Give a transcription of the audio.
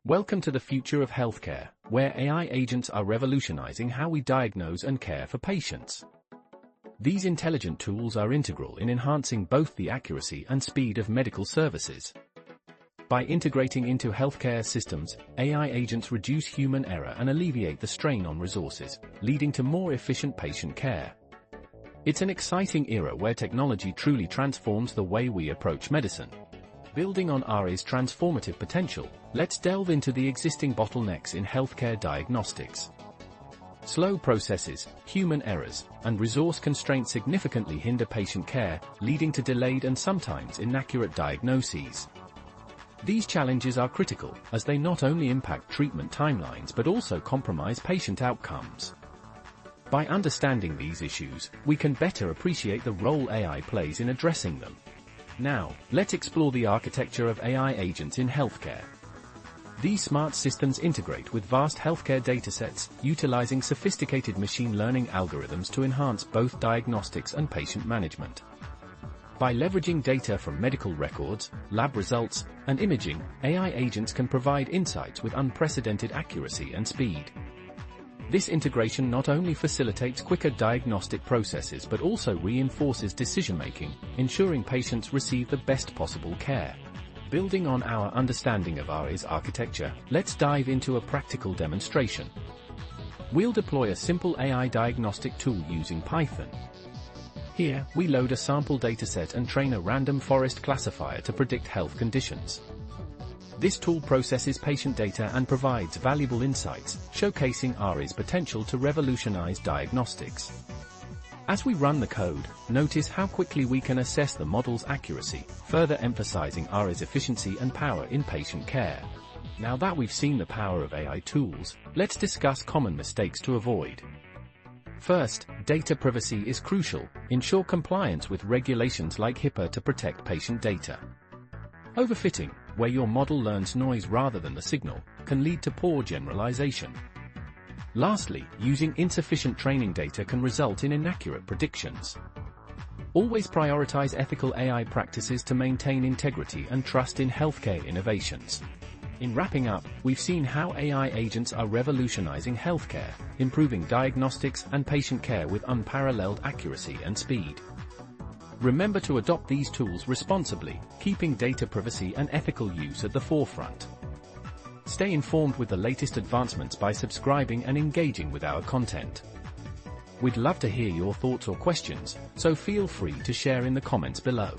Welcome to the future of healthcare, where AI agents are revolutionizing how we diagnose and care for patients. These intelligent tools are integral in enhancing both the accuracy and speed of medical services. By integrating into healthcare systems, AI agents reduce human error and alleviate the strain on resources, leading to more efficient patient care. It's an exciting era where technology truly transforms the way we approach medicine. Building on AI's transformative potential, let's delve into the existing bottlenecks in healthcare diagnostics. Slow processes, human errors, and resource constraints significantly hinder patient care, leading to delayed and sometimes inaccurate diagnoses. These challenges are critical, as they not only impact treatment timelines but also compromise patient outcomes. By understanding these issues, we can better appreciate the role AI plays in addressing them. Now, let's explore the architecture of AI agents in healthcare. These smart systems integrate with vast healthcare datasets, utilizing sophisticated machine learning algorithms to enhance both diagnostics and patient management. By leveraging data from medical records, lab results, and imaging, AI agents can provide insights with unprecedented accuracy and speed. This integration not only facilitates quicker diagnostic processes but also reinforces decision-making, ensuring patients receive the best possible care. Building on our understanding of AI's architecture, let's dive into a practical demonstration. We'll deploy a simple AI diagnostic tool using Python. Here, we load a sample dataset and train a random forest classifier to predict health conditions. This tool processes patient data and provides valuable insights, showcasing AI's potential to revolutionize diagnostics. As we run the code, notice how quickly we can assess the model's accuracy, further emphasizing AI's efficiency and power in patient care. Now that we've seen the power of AI tools, let's discuss common mistakes to avoid. First, data privacy is crucial. Ensure compliance with regulations like HIPAA to protect patient data. Overfitting, where your model learns noise rather than the signal, can lead to poor generalization. Lastly, using insufficient training data can result in inaccurate predictions. Always prioritize ethical AI practices to maintain integrity and trust in healthcare innovations. In wrapping up, we've seen how AI agents are revolutionizing healthcare, improving diagnostics and patient care with unparalleled accuracy and speed. Remember to adopt these tools responsibly, keeping data privacy and ethical use at the forefront. Stay informed with the latest advancements by subscribing and engaging with our content. We'd love to hear your thoughts or questions, so feel free to share in the comments below.